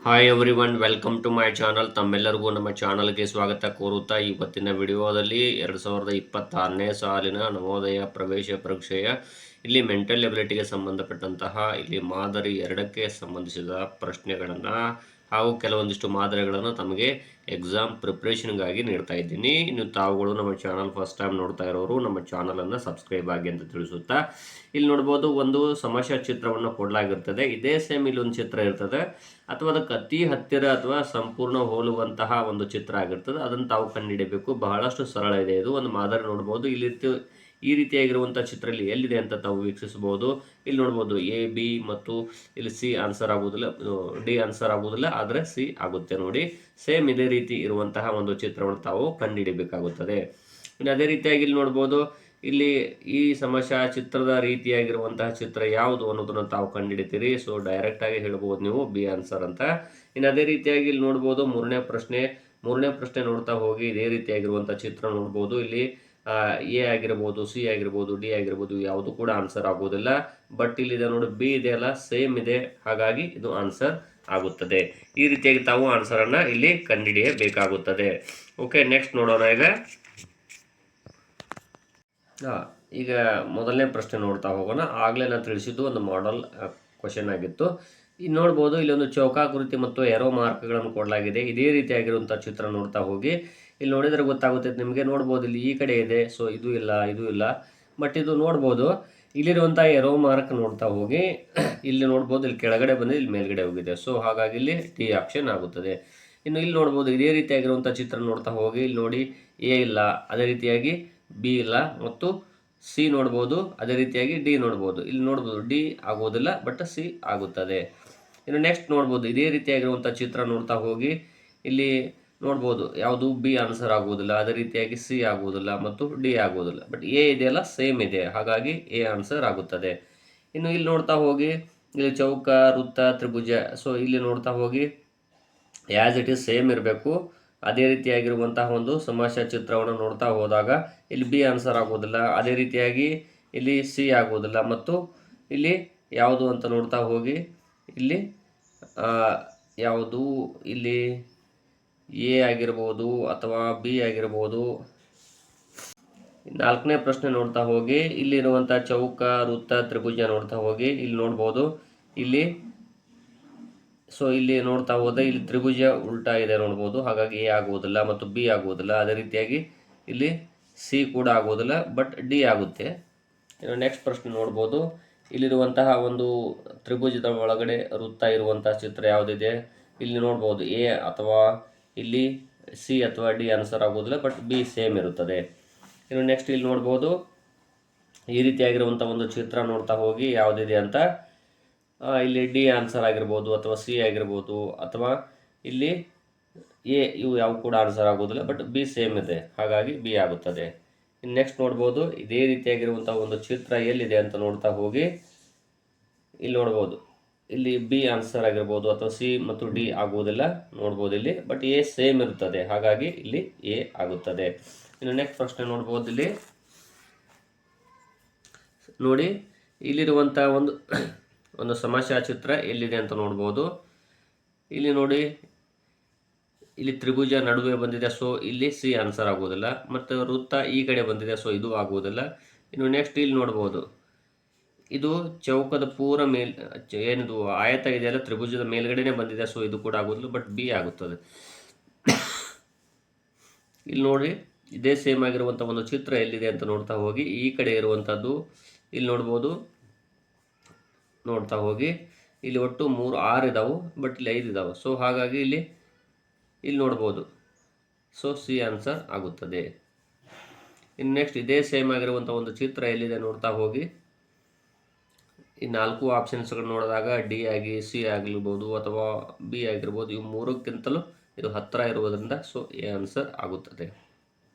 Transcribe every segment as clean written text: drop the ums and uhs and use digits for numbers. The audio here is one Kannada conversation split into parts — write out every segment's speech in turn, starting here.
Hi everyone, welcome to my channel. ತಮ್ಮೆಲ್ಲರಿಗೂ ನಮ್ಮ ಚಾನಲ್ಗೆ ಸ್ವಾಗತ ಕೋರುತ್ತಾ ಇವತ್ತಿನ ವಿಡಿಯೋದಲ್ಲಿ 2026ನೇ ಸಾಲಿನ ನವೋದಯ ಪ್ರವೇಶ ಪರೀಕ್ಷೆಯ ಇಲ್ಲಿ ಮೆಂಟಲ್ ಎಬಿಲಿಟಿಗೆ ಸಂಬಂಧಪಟ್ಟಂತಹ ಇಲ್ಲಿ ಮಾದರಿ 2ಕ್ಕೆ ಸಂಬಂಧಿಸಿದ ಪ್ರಶ್ನೆಗಳನ್ನು ಹಾಗೂ ಕೆಲವೊಂದಿಷ್ಟು ಮಾದರಿಗಳನ್ನು ತಮಗೆ ಎಕ್ಸಾಮ್ ಪ್ರಿಪ್ರೇಷನ್ಗಾಗಿ ನೀಡ್ತಾ ಇದ್ದೀನಿ. ಇನ್ನು ತಾವುಗಳು ನಮ್ಮ ಚಾನಲ್ ಫಸ್ಟ್ ಟೈಮ್ ನೋಡ್ತಾ ಇರೋರು ನಮ್ಮ ಚಾನಲನ್ನು ಸಬ್ಸ್ಕ್ರೈಬ್ ಆಗಿ ಅಂತ ತಿಳಿಸುತ್ತಾ, ಇಲ್ಲಿ ನೋಡ್ಬೋದು ಒಂದು ಸಮಸ್ಯಾ ಚಿತ್ರವನ್ನು ಕೊಡಲಾಗಿರ್ತದೆ. ಇದೇ ಸೇಮ್ ಇಲ್ಲೊಂದು ಚಿತ್ರ ಇರ್ತದೆ ಅಥವಾ ಅದಕ್ಕೆ ಅತಿ ಹತ್ತಿರ ಅಥವಾ ಸಂಪೂರ್ಣ ಹೋಲುವಂತಹ ಒಂದು ಚಿತ್ರ ಆಗಿರ್ತದೆ. ಅದನ್ನು ತಾವು ಕಂಡುಹಿಡಿಯಬೇಕು. ಬಹಳಷ್ಟು ಸರಳ ಇದೆ. ಇದು ಒಂದು ಮಾದರಿ ನೋಡ್ಬೋದು. ಇಲ್ಲಿ ಈ ರೀತಿಯಾಗಿರುವಂಥ ಚಿತ್ರ ಇಲ್ಲಿ ಎಲ್ಲಿದೆ ಅಂತ ತಾವು ವೀಕ್ಷಿಸಬಹುದು. ಇಲ್ಲಿ ನೋಡ್ಬೋದು ಎ ಬಿ ಮತ್ತು ಇಲ್ಲಿ ಸಿ ಆನ್ಸರ್ ಆಗುವುದಿಲ್ಲ, ಡಿ ಆನ್ಸರ್ ಆಗುವುದಿಲ್ಲ, ಆದರೆ ಸಿ ಆಗುತ್ತೆ. ನೋಡಿ, ಸೇಮ್ ಇದೇ ರೀತಿ ಇರುವಂತಹ ಒಂದು ಚಿತ್ರವನ್ನು ತಾವು ಕಂಡುಹಿಡಿಯಬೇಕಾಗುತ್ತದೆ. ಇನ್ನು ಅದೇ ರೀತಿಯಾಗಿ ಇಲ್ಲಿ ನೋಡ್ಬೋದು, ಇಲ್ಲಿ ಈ ಸಮಸ್ಯಾ ಚಿತ್ರದ ರೀತಿಯಾಗಿರುವಂತಹ ಚಿತ್ರ ಯಾವುದು ಅನ್ನೋದನ್ನು ತಾವು ಕಂಡುಹಿಡಿತೀರಿ. ಸೊ ಡೈರೆಕ್ಟ್ ಆಗಿ ಹೇಳ್ಬೋದು ನೀವು ಬಿ ಆನ್ಸರ್ ಅಂತ. ಇನ್ನು ಅದೇ ರೀತಿಯಾಗಿ ಇಲ್ಲಿ ನೋಡ್ಬೋದು ಮೂರನೇ ಪ್ರಶ್ನೆ ನೋಡ್ತಾ ಹೋಗಿ ಇದೇ ರೀತಿಯಾಗಿರುವಂತಹ ಚಿತ್ರ ನೋಡ್ಬೋದು. ಇಲ್ಲಿ ಎ ಆಗಿರ್ಬೋದು, ಸಿ ಆಗಿರ್ಬೋದು, ಡಿ ಆಗಿರ್ಬೋದು, ಯಾವುದು ಕೂಡ ಆನ್ಸರ್ ಆಗೋದಿಲ್ಲ. ಬಟ್ ಇಲ್ಲಿದೆ ನೋಡಿ, ಬಿ ಇದೆಯಲ್ಲ, ಸೇಮ್ ಇದೆ, ಹಾಗಾಗಿ ಇದು ಆನ್ಸರ್ ಆಗುತ್ತದೆ. ಈ ರೀತಿಯಾಗಿ ತಾವು ಆನ್ಸರನ್ನು ಇಲ್ಲಿ ಕಂಡುಹಿಡಿಯಬೇಕಾಗುತ್ತದೆ. ಓಕೆ, ನೆಕ್ಸ್ಟ್ ನೋಡೋಣ. ಈಗ ಮೊದಲನೇ ಪ್ರಶ್ನೆ ನೋಡ್ತಾ ಹೋಗೋಣ. ಆಗಲೇ ನಾನು ತಿಳಿಸಿದ್ದು ಒಂದು ಮಾಡೆಲ್ ಕ್ವಶನ್ ಆಗಿತ್ತು. ಇಲ್ಲಿ ನೋಡ್ಬೋದು, ಇಲ್ಲೊಂದು ಚೌಕಾಕೃತಿ ಮತ್ತು ಎರೋ ಮಾರ್ಕ್ಗಳನ್ನು ಕೊಡಲಾಗಿದೆ. ಇದೇ ರೀತಿಯಾಗಿರುವಂಥ ಚಿತ್ರ ನೋಡ್ತಾ ಹೋಗಿ ಇಲ್ಲಿ ನೋಡಿದರೆ ಗೊತ್ತಾಗುತ್ತೆ ನಿಮಗೆ. ನೋಡ್ಬೋದು, ಇಲ್ಲಿ ಈ ಕಡೆ ಇದೆ, ಸೊ ಇದು ಇಲ್ಲ, ಬಟ್ ಇದು ನೋಡ್ಬೋದು ಇಲ್ಲಿರುವಂಥ ಎರೋ ಮಾರ್ಕ್ ನೋಡ್ತಾ ಹೋಗಿ ಇಲ್ಲಿ ನೋಡ್ಬೋದು, ಇಲ್ಲಿ ಕೆಳಗಡೆ ಬಂದಿದೆ, ಇಲ್ಲಿ ಮೇಲ್ಗಡೆ ಹೋಗಿದೆ. ಸೊ ಹಾಗಾಗಿ ಇಲ್ಲಿ ಡಿ ಆಪ್ಷನ್ ಆಗುತ್ತದೆ. ಇನ್ನು ಇಲ್ಲಿ ನೋಡ್ಬೋದು ಇದೇ ರೀತಿಯಾಗಿರುವಂಥ ಚಿತ್ರ ನೋಡ್ತಾ ಹೋಗಿ ಇಲ್ಲಿ ನೋಡಿ, ಎ ಇಲ್ಲ, ಅದೇ ರೀತಿಯಾಗಿ ಬಿ ಇಲ್ಲ ಮತ್ತು ಸಿ ನೋಡ್ಬೋದು, ಅದೇ ರೀತಿಯಾಗಿ ಡಿ ನೋಡ್ಬೋದು. ಇಲ್ಲಿ ನೋಡ್ಬೋದು ಡಿ ಆಗೋದಿಲ್ಲ, ಬಟ್ ಸಿ ಆಗುತ್ತದೆ. ಇನ್ನು ನೆಕ್ಸ್ಟ್ ನೋಡ್ಬೋದು ಇದೇ ರೀತಿಯಾಗಿರುವಂಥ ಚಿತ್ರ ನೋಡ್ತಾ ಹೋಗಿ ಇಲ್ಲಿ ನೋಡ್ಬೋದು ಯಾವುದು ಬಿ ಆನ್ಸರ್ ಆಗುವುದಿಲ್ಲ, ಅದೇ ರೀತಿಯಾಗಿ ಸಿ ಆಗುವುದಿಲ್ಲ ಮತ್ತು ಡಿ ಆಗುವುದಿಲ್ಲ. ಬಟ್ ಎ ಇದೆಯಲ್ಲ, ಸೇಮ್ ಇದೆ, ಹಾಗಾಗಿ ಎ ಆನ್ಸರ್ ಆಗುತ್ತದೆ. ಇನ್ನು ಇಲ್ಲಿ ನೋಡ್ತಾ ಹೋಗಿ ಇಲ್ಲಿ ಚೌಕ, ವೃತ್ತ, ತ್ರಿಭುಜ. ಸೊ ಇಲ್ಲಿ ನೋಡ್ತಾ ಹೋಗಿ ಆ್ಯಸ್ ಇಟ್ ಈಸ್ ಸೇಮ್ ಇರಬೇಕು. ಅದೇ ರೀತಿಯಾಗಿರುವಂತಹ ಒಂದು ಸಮಸ್ಯಾ ಚಿತ್ರವನ್ನು ನೋಡ್ತಾ ಹೋದಾಗ ಇಲ್ಲಿ ಬಿ ಆನ್ಸರ್ ಆಗೋದಿಲ್ಲ, ಅದೇ ರೀತಿಯಾಗಿ ಇಲ್ಲಿ ಸಿ ಆಗೋದಿಲ್ಲ ಮತ್ತು ಇಲ್ಲಿ ಯಾವುದು ಅಂತ ನೋಡ್ತಾ ಹೋಗಿ ಇಲ್ಲಿ ಯಾವುದು ಇಲ್ಲಿ ಎ ಆಗಿರ್ಬೋದು ಅಥವಾ ಬಿ ಆಗಿರ್ಬೋದು. ನಾಲ್ಕನೇ ಪ್ರಶ್ನೆ ನೋಡ್ತಾ ಹೋಗಿ ಇಲ್ಲಿರುವಂಥ ಚೌಕ, ವೃತ್ತ, ತ್ರಿಭುಜ ನೋಡ್ತಾ ಹೋಗಿ ಇಲ್ಲಿ ನೋಡ್ಬೋದು. ಇಲ್ಲಿ ಸೊ ಇಲ್ಲಿ ನೋಡ್ತಾ ಹೋದರೆ ಇಲ್ಲಿ ತ್ರಿಭುಜ ಉಲ್ಟಾ ಇದೆ ನೋಡ್ಬೋದು, ಹಾಗಾಗಿ ಎ ಆಗುವುದಿಲ್ಲ ಮತ್ತು ಬಿ ಆಗುವುದಿಲ್ಲ. ಅದೇ ರೀತಿಯಾಗಿ ಇಲ್ಲಿ ಸಿ ಕೂಡ ಆಗುವುದಿಲ್ಲ, ಬಟ್ ಡಿ ಆಗುತ್ತೆ. ಇನ್ನು ನೆಕ್ಸ್ಟ್ ಪ್ರಶ್ನೆ ನೋಡ್ಬೋದು, ಇಲ್ಲಿರುವಂತಹ ಒಂದು ತ್ರಿಭುಜದ ಒಳಗಡೆ ವೃತ್ತ ಇರುವಂತಹ ಚಿತ್ರ ಯಾವುದಿದೆ ಇಲ್ಲಿ ನೋಡ್ಬೋದು. ಎ ಅಥವಾ ಇಲ್ಲಿ ಸಿ ಅಥವಾ ಡಿ ಆನ್ಸರ್ ಆಗೋದಿಲ್ಲ, ಬಟ್ ಬಿ ಸೇಮ್ ಇರುತ್ತದೆ. ಇನ್ನು ನೆಕ್ಸ್ಟ್ ಇಲ್ಲಿ ನೋಡ್ಬೋದು ಈ ರೀತಿಯಾಗಿರುವಂಥ ಒಂದು ಚಿತ್ರ ನೋಡ್ತಾ ಹೋಗಿ ಯಾವುದಿದೆ ಅಂತ ಇಲ್ಲಿ ಡಿ ಆನ್ಸರ್ ಆಗಿರ್ಬೋದು ಅಥವಾ ಸಿ ಆಗಿರ್ಬೋದು ಅಥವಾ ಇಲ್ಲಿ ಎ, ಇವು ಯಾವ ಕೂಡ ಆನ್ಸರ್ ಆಗೋದಿಲ್ಲ, ಬಟ್ ಬಿ ಸೇಮ್ ಇದೆ, ಹಾಗಾಗಿ ಬಿ ಆಗುತ್ತದೆ. ಇನ್ನು ನೆಕ್ಸ್ಟ್ ನೋಡ್ಬೋದು ಇದೇ ರೀತಿಯಾಗಿರುವಂಥ ಒಂದು ಚಿತ್ರ ಎಲ್ಲಿದೆ ಅಂತ ನೋಡ್ತಾ ಹೋಗಿ ಇಲ್ಲಿ ನೋಡ್ಬೋದು ಇಲ್ಲಿ ಬಿ ಆನ್ಸರ್ ಆಗಿರ್ಬೋದು ಅಥವಾ ಸಿ ಮತ್ತು ಡಿ ಆಗುವುದಿಲ್ಲ ನೋಡ್ಬೋದು ಇಲ್ಲಿ, ಬಟ್ ಎ ಸೇಮ್ ಇರುತ್ತದೆ, ಹಾಗಾಗಿ ಇಲ್ಲಿ ಎ ಆಗುತ್ತದೆ. ಇನ್ನು ನೆಕ್ಸ್ಟ್ ಪ್ರಶ್ನೆ ನೋಡ್ಬೋದು, ಇಲ್ಲಿ ನೋಡಿ ಇಲ್ಲಿರುವಂಥ ಒಂದು ಸಮಸ್ಯಾ ಚಿತ್ರ ಎಲ್ಲಿದೆ ಅಂತ ನೋಡ್ಬೋದು. ಇಲ್ಲಿ ನೋಡಿ ಇಲ್ಲಿ ತ್ರಿಭುಜ ನಡುವೆ ಬಂದಿದೆ, ಸೊ ಇಲ್ಲಿ ಸಿ ಆನ್ಸರ್ ಆಗೋದಿಲ್ಲ. ಮತ್ತು ವೃತ್ತ ಈ ಕಡೆ ಬಂದಿದೆ, ಸೊ ಇದು ಆಗುವುದಿಲ್ಲ. ಇನ್ನು ನೆಕ್ಸ್ಟ್ ಇಲ್ಲಿ ನೋಡ್ಬೋದು ಇದು ಚೌಕದ ಪೂರ ಏನಿದು ಆಯತ ಇದೆಯಲ್ಲ, ತ್ರಿಭುಜದ ಮೇಲ್ಗಡೆನೆ ಬಂದಿದೆ, ಸೊ ಇದು ಕೂಡ ಆಗೋದಿಲ್ಲ, ಬಟ್ ಬಿ ಆಗುತ್ತದೆ. ಇಲ್ಲಿ ನೋಡಿ ಇದೇ ಸೇಮ್ ಆಗಿರುವಂಥ ಒಂದು ಚಿತ್ರ ಎಲ್ಲಿದೆ ಅಂತ ನೋಡ್ತಾ ಹೋಗಿ ಈ ಕಡೆ ಇರುವಂಥದ್ದು ಇಲ್ಲಿ ನೋಡ್ತಾ ಹೋಗಿ ಇಲ್ಲಿ ಒಟ್ಟು 6 ಇದಾವೆ, ಬಟ್ ಇಲ್ಲಿ 5 ಇದಾವೆ. ಸೊ ಹಾಗಾಗಿ ಇಲ್ಲಿ ನೋಡ್ಬೋದು, ಸೊ ಸಿ ಆನ್ಸರ್ ಆಗುತ್ತದೆ. ಇನ್ನು ನೆಕ್ಸ್ಟ್ ಇದೇ ಸೇಮ್ ಆಗಿರುವಂಥ ಒಂದು ಚಿತ್ರ ಎಲ್ಲಿದೆ ನೋಡ್ತಾ ಹೋಗಿ ಈ 4 ಆಪ್ಷನ್ಸ್ಗಳು ನೋಡಿದಾಗ ಡಿ ಆಗಿ ಸಿ ಆಗಿರ್ಬೋದು ಅಥವಾ ಬಿ ಆಗಿರ್ಬೋದು, ಇವು 3ಕ್ಕಿಂತಲೂ ಇದು ಹತ್ತಿರ ಇರುವುದರಿಂದ ಸೊ ಎ ಆನ್ಸರ್ ಆಗುತ್ತದೆ.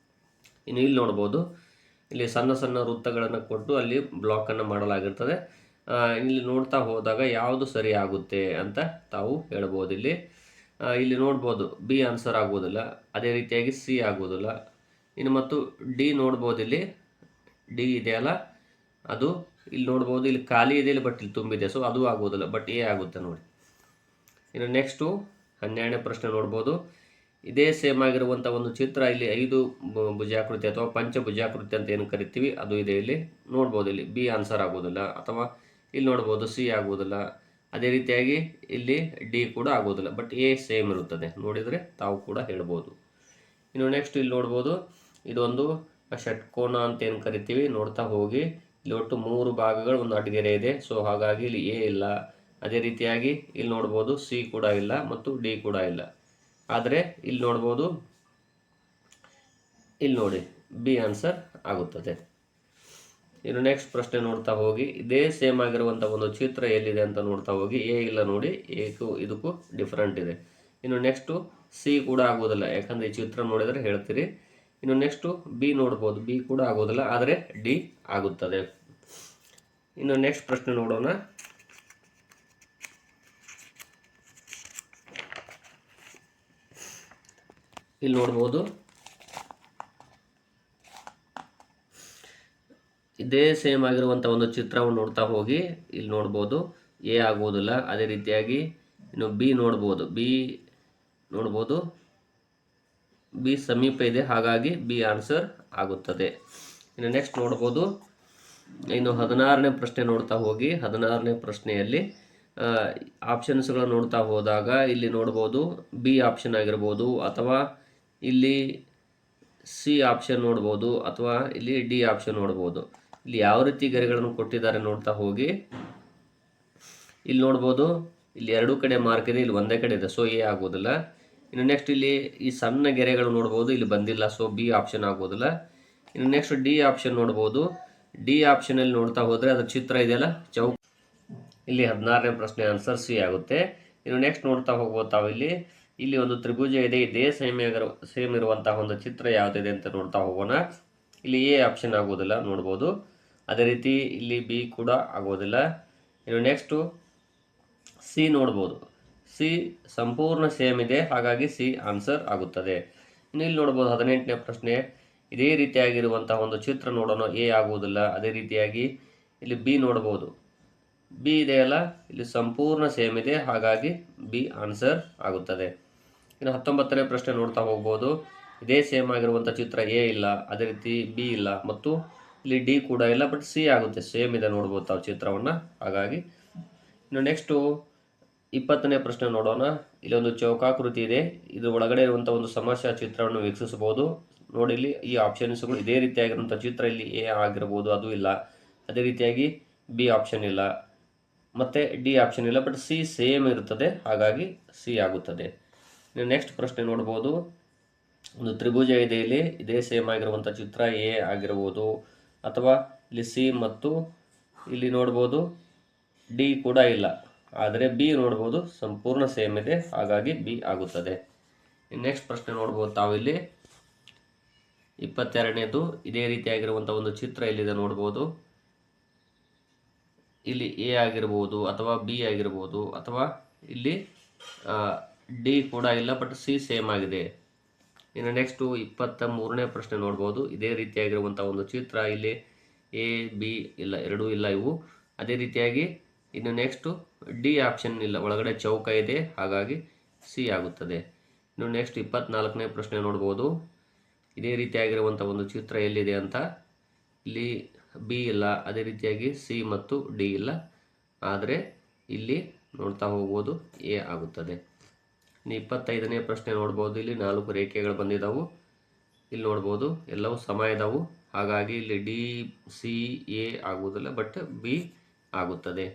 ಇನ್ನು ಇಲ್ಲಿ ನೋಡ್ಬೋದು ಇಲ್ಲಿ ಸಣ್ಣ ಸಣ್ಣ ವೃತ್ತಗಳನ್ನು ಕೊಟ್ಟು ಅಲ್ಲಿ ಬ್ಲಾಕನ್ನು ಮಾಡಲಾಗಿರ್ತದೆ. ಇಲ್ಲಿ ನೋಡ್ತಾ ಹೋದಾಗ ಯಾವುದು ಸರಿ ಆಗುತ್ತೆ ಅಂತ ತಾವು ಹೇಳ್ಬೋದು. ಇಲ್ಲಿ ನೋಡ್ಬೋದು ಬಿ ಆನ್ಸರ್ ಆಗೋದಿಲ್ಲ, ಅದೇ ರೀತಿಯಾಗಿ ಸಿ ಆಗೋದಿಲ್ಲ. ಇನ್ನು ಮತ್ತು ಡಿ ನೋಡ್ಬೋದು, ಇಲ್ಲಿ ಡಿ ಇದೆಯಲ್ಲ ಅದು ಇಲ್ಲಿ ನೋಡ್ಬೋದು, ಇಲ್ಲಿ ಖಾಲಿ ಇದೆ, ಬಟ್ ಇಲ್ಲಿ ತುಂಬಿದೆ, ಸೊ ಅದು ಆಗೋದಿಲ್ಲ, ಬಟ್ ಎ ಆಗುತ್ತೆ ನೋಡಿ. ಇನ್ನು ನೆಕ್ಸ್ಟು 12ನೇ ಪ್ರಶ್ನೆ ನೋಡ್ಬೋದು. ಇದೇ ಸೇಮ್ ಆಗಿರುವಂಥ ಒಂದು ಚಿತ್ರ ಇಲ್ಲಿ 5 ಭುಜಾಕೃತಿ ಅಥವಾ ಪಂಚಭುಜಾಕೃತಿ ಅಂತ ಏನು ಕರಿತೀವಿ ಅದು ಇದೆ. ಇಲ್ಲಿ ನೋಡ್ಬೋದು, ಇಲ್ಲಿ ಬಿ ಆನ್ಸರ್ ಆಗೋದಿಲ್ಲ, ಅಥವಾ ಇಲ್ಲಿ ನೋಡ್ಬೋದು ಸಿ ಆಗೋದಿಲ್ಲ, ಅದೇ ರೀತಿಯಾಗಿ ಇಲ್ಲಿ ಡಿ ಕೂಡ ಆಗೋದಿಲ್ಲ. ಬಟ್ ಎ ಸೇಮ್ ಇರುತ್ತದೆ, ನೋಡಿದರೆ ತಾವು ಕೂಡ ಹೇಳ್ಬೋದು. ಇನ್ನು ನೆಕ್ಸ್ಟ್ ಇಲ್ಲಿ ನೋಡ್ಬೋದು, ಇದೊಂದು ಷಟ್ಕೋನ ಅಂತ ಏನು ಕರಿತೀವಿ. ನೋಡ್ತಾ ಹೋಗಿ, ಇಲ್ಲಿ ಒಟ್ಟು 3 ಭಾಗಗಳು, ಒಂದು ಅಡ್ಗೆರೆ ಇದೆ. ಸೊ ಹಾಗಾಗಿ ಇಲ್ಲಿ ಎ ಇಲ್ಲ. ಅದೇ ರೀತಿಯಾಗಿ ಇಲ್ಲಿ ನೋಡ್ಬೋದು ಸಿ ಕೂಡ ಇಲ್ಲ ಮತ್ತು ಡಿ ಕೂಡ ಇಲ್ಲ. ಆದರೆ ಇಲ್ಲಿ ನೋಡ್ಬೋದು, ಇಲ್ಲಿ ನೋಡಿ ಬಿ ಆನ್ಸರ್ ಆಗುತ್ತದೆ. ಇನ್ನು ನೆಕ್ಸ್ಟ್ ಪ್ರಶ್ನೆ ನೋಡ್ತಾ ಹೋಗಿ, ಇದೇ ಸೇಮ್ ಆಗಿರುವಂಥ ಒಂದು ಚಿತ್ರ ಎಲ್ಲಿದೆ ಅಂತ ನೋಡ್ತಾ ಹೋಗಿ, ಎ ಇಲ್ಲ ನೋಡಿ, ಎಗೂ ಇದಕ್ಕೂ ಡಿಫ್ರೆಂಟ್ ಇದೆ. ಇನ್ನು ನೆಕ್ಸ್ಟು ಸಿ ಕೂಡ ಆಗೋದಿಲ್ಲ, ಯಾಕಂದರೆ ಈ ಚಿತ್ರ ನೋಡಿದರೆ ಹೇಳ್ತೀರಿ. ಇನ್ನು ನೆಕ್ಸ್ಟು ಬಿ ನೋಡ್ಬೋದು, ಬಿ ಕೂಡ ಆಗೋದಿಲ್ಲ, ಆದರೆ ಡಿ ಆಗುತ್ತದೆ. ಇನ್ನು ನೆಕ್ಸ್ಟ್ ಪ್ರಶ್ನೆ ನೋಡೋಣ. ಇಲ್ಲಿ ನೋಡ್ಬೋದು, ಇದೇ ಸೇಮ್ ಆಗಿರುವಂಥ ಒಂದು ಚಿತ್ರವನ್ನು ನೋಡ್ತಾ ಹೋಗಿ, ಇಲ್ಲಿ ನೋಡ್ಬೋದು ಎ ಆಗೋದಿಲ್ಲ. ಅದೇ ರೀತಿಯಾಗಿ ಇನ್ನು ಬಿ ನೋಡ್ಬೋದು, ಬಿ ಸಮೀಪ ಇದೆ, ಹಾಗಾಗಿ ಬಿ ಆನ್ಸರ್ ಆಗುತ್ತದೆ. ಇನ್ನು ನೆಕ್ಸ್ಟ್ ನೋಡ್ಬೋದು, ಇನ್ನು 16ನೇ ಪ್ರಶ್ನೆ ನೋಡ್ತಾ ಹೋಗಿ, 16ನೇ ಪ್ರಶ್ನೆಯಲ್ಲಿ ಆಪ್ಷನ್ಸ್ಗಳನ್ನು ನೋಡ್ತಾ ಹೋದಾಗ ಇಲ್ಲಿ ನೋಡ್ಬೋದು ಬಿ ಆಪ್ಷನ್ ಆಗಿರ್ಬೋದು, ಅಥವಾ ಇಲ್ಲಿ ಸಿ ಆಪ್ಷನ್ ನೋಡ್ಬೋದು, ಅಥವಾ ಇಲ್ಲಿ ಡಿ ಆಪ್ಷನ್ ನೋಡ್ಬೋದು. ಇಲ್ಲಿ ಯಾವ ರೀತಿ ಗೆರೆಗಳನ್ನು ಕೊಟ್ಟಿದ್ದಾರೆ ನೋಡ್ತಾ ಹೋಗಿ, ಇಲ್ಲಿ ನೋಡ್ಬೋದು ಇಲ್ಲಿ 2 ಕಡೆ ಮಾರ್ಕ್ ಇದೆ, ಇಲ್ಲಿ ಒಂದೇ ಕಡೆ ಇದೆ, ಸೊ ಎ ಆಗೋದಿಲ್ಲ. ಇನ್ನು ನೆಕ್ಸ್ಟ್ ಇಲ್ಲಿ ಈ ಸಣ್ಣ ಗೆರೆಗಳು ನೋಡ್ಬೋದು, ಇಲ್ಲಿ ಬಂದಿಲ್ಲ, ಸೊ ಬಿ ಆಪ್ಷನ್ ಆಗೋದಿಲ್ಲ. ಇನ್ನು ನೆಕ್ಸ್ಟ್ ಡಿ ಆಪ್ಷನ್ ನೋಡ್ಬೋದು. ಡಿ ಆಪ್ಷನಲ್ಲಿ ನೋಡ್ತಾ ಹೋದರೆ ಅದರ ಚಿತ್ರ ಇದೆಯಲ್ಲ ಚೌಕ, ಇಲ್ಲಿ 16ನೇ ಪ್ರಶ್ನೆ ಆನ್ಸರ್ ಸಿ ಆಗುತ್ತೆ. ಇನ್ನು ನೆಕ್ಸ್ಟ್ ನೋಡ್ತಾ ಹೋಗ್ಬೋದು ತಾವು, ಇಲ್ಲಿ ಒಂದು ತ್ರಿಭುಜ ಇದೆ, ಇದೇ ಸೇಮ್ ಇರುವಂತಹ ಒಂದು ಚಿತ್ರ ಯಾವುದಿದೆ ಅಂತ ನೋಡ್ತಾ ಹೋಗೋಣ. ಇಲ್ಲಿ ಎ ಆಪ್ಷನ್ ಆಗೋದಿಲ್ಲ, ನೋಡ್ಬೋದು. ಅದೇ ರೀತಿ ಇಲ್ಲಿ ಬಿ ಕೂಡ ಆಗೋದಿಲ್ಲ. ಇನ್ನು ನೆಕ್ಸ್ಟು ಸಿ ನೋಡ್ಬೋದು, ಸಿ ಸಂಪೂರ್ಣ ಸೇಮ್ ಇದೆ, ಹಾಗಾಗಿ ಸಿ ಆನ್ಸರ್ ಆಗುತ್ತದೆ. ಇನ್ನು ಇಲ್ಲಿ ನೋಡ್ಬೋದು 18ನೇ ಪ್ರಶ್ನೆ, ಇದೇ ರೀತಿಯಾಗಿರುವಂತಹ ಒಂದು ಚಿತ್ರ ನೋಡೋಣ, ಎ ಆಗುವುದಿಲ್ಲ. ಅದೇ ರೀತಿಯಾಗಿ ಇಲ್ಲಿ ಬಿ ನೋಡ್ಬೋದು, ಬಿ ಇದೆಯಲ್ಲ ಇಲ್ಲಿ ಸಂಪೂರ್ಣ ಸೇಮ್ ಇದೆ, ಹಾಗಾಗಿ ಬಿ ಆನ್ಸರ್ ಆಗುತ್ತದೆ. ಇನ್ನು 19ನೇ ಪ್ರಶ್ನೆ ನೋಡ್ತಾ ಹೋಗ್ಬೋದು, ಇದೇ ಸೇಮ್ ಆಗಿರುವಂಥ ಚಿತ್ರ ಎ ಇಲ್ಲ, ಅದೇ ರೀತಿ ಬಿ ಇಲ್ಲ ಮತ್ತು ಇಲ್ಲಿ ಡಿ ಕೂಡ ಇಲ್ಲ, ಬಟ್ ಸಿ ಆಗುತ್ತೆ, ಸೇಮ್ ಇದೆ, ನೋಡ್ಬೋದು ತಾವು ಚಿತ್ರವನ್ನು, ಹಾಗಾಗಿ. ಇನ್ನು ನೆಕ್ಸ್ಟು 20ನೇ ಪ್ರಶ್ನೆ ನೋಡೋಣ. ಇಲ್ಲಿ ಒಂದು ಚೌಕಾಕೃತಿ ಇದೆ, ಇದು ಒಳಗಡೆ ಇರುವಂಥ ಒಂದು ಸಮಸ್ಯೆ ಚಿತ್ರವನ್ನು ವೀಕ್ಷಿಸಬಹುದು. ನೋಡಿ, ಇಲ್ಲಿ ಈ ಆಪ್ಷನ್ಸ್ಗಳು ಇದೇ ರೀತಿಯಾಗಿರುವಂಥ ಚಿತ್ರ ಇಲ್ಲಿ ಎ ಆಗಿರ್ಬೋದು, ಅದು ಇಲ್ಲ. ಅದೇ ರೀತಿಯಾಗಿ ಬಿ ಆಪ್ಷನ್ ಇಲ್ಲ, ಮತ್ತು ಡಿ ಆಪ್ಷನ್ ಇಲ್ಲ, ಬಟ್ ಸಿ ಸೇಮ್ ಇರುತ್ತದೆ, ಹಾಗಾಗಿ ಸಿ ಆಗುತ್ತದೆ. ಇನ್ನು ನೆಕ್ಸ್ಟ್ ಪ್ರಶ್ನೆ ನೋಡ್ಬೋದು, ಒಂದು ತ್ರಿಭುಜ ಇದೆ, ಇಲ್ಲಿ ಇದೇ ಸೇಮ್ ಆಗಿರುವಂಥ ಚಿತ್ರ ಎ ಆಗಿರ್ಬೋದು, ಅಥವಾ ಇಲ್ಲಿ ಸಿ ಮತ್ತು ಇಲ್ಲಿ ನೋಡ್ಬೋದು ಡಿ ಕೂಡ ಇಲ್ಲ, ಆದರೆ ಬಿ ನೋಡ್ಬೋದು ಸಂಪೂರ್ಣ ಸೇಮ್ ಇದೆ, ಹಾಗಾಗಿ ಬಿ ಆಗುತ್ತದೆ. ನೆಕ್ಸ್ಟ್ ಪ್ರಶ್ನೆ ನೋಡ್ಬೋದು ತಾವು, ಇಲ್ಲಿ 22ನೇದು ಇದೇ ರೀತಿಯಾಗಿರುವಂಥ ಒಂದು ಚಿತ್ರ ಇಲ್ಲಿದೆ, ನೋಡ್ಬೋದು. ಇಲ್ಲಿ ಎ ಆಗಿರ್ಬೋದು, ಅಥವಾ ಬಿ ಆಗಿರ್ಬೋದು, ಅಥವಾ ಇಲ್ಲಿ ಡಿ ಕೂಡ ಇಲ್ಲ, ಬಟ್ ಸಿ ಸೇಮ್ ಆಗಿದೆ. ಇನ್ನು ನೆಕ್ಸ್ಟು 23ನೇ ಪ್ರಶ್ನೆ ನೋಡ್ಬೋದು, ಇದೇ ರೀತಿಯಾಗಿರುವಂಥ ಒಂದು ಚಿತ್ರ, ಇಲ್ಲಿ ಎ ಬಿ ಇಲ್ಲ, ಎರಡೂ ಇಲ್ಲ ಇವು. ಅದೇ ರೀತಿಯಾಗಿ ಇನ್ನು ನೆಕ್ಸ್ಟು ಡಿ ಆಪ್ಷನ್ ಇಲ್ಲ, ಒಳಗಡೆ ಚೌಕ ಇದೆ, ಹಾಗಾಗಿ ಸಿ ಆಗುತ್ತದೆ. ಇನ್ನು ನೆಕ್ಸ್ಟ್ 24ನೇ ಪ್ರಶ್ನೆ ನೋಡ್ಬೋದು, ಇದೇ ರೀತಿಯಾಗಿರುವಂಥ ಒಂದು ಚಿತ್ರ ಎಲ್ಲಿದೆ ಅಂತ, ಇಲ್ಲಿ ಬಿ ಇಲ್ಲ, ಅದೇ ರೀತಿಯಾಗಿ ಸಿ ಮತ್ತು ಡಿ ಇಲ್ಲ, ಆದರೆ ಇಲ್ಲಿ ನೋಡ್ತಾ ಹೋಗ್ಬೋದು ಎ ಆಗುತ್ತದೆ. ಇನ್ನು 25ನೇ ಪ್ರಶ್ನೆ ನೋಡ್ಬೋದು, ಇಲ್ಲಿ 4 ರೇಖೆಗಳು ಬಂದಿದ್ದಾವೆ, ಇಲ್ಲಿ ನೋಡ್ಬೋದು ಎಲ್ಲವೂ ಸಮ ಇದ್ದಾವೆ, ಹಾಗಾಗಿ ಇಲ್ಲಿ ಡಿ ಸಿ ಎ ಆಗುವುದಿಲ್ಲ, ಬಟ್ ಬಿ ಆಗುತ್ತದೆ.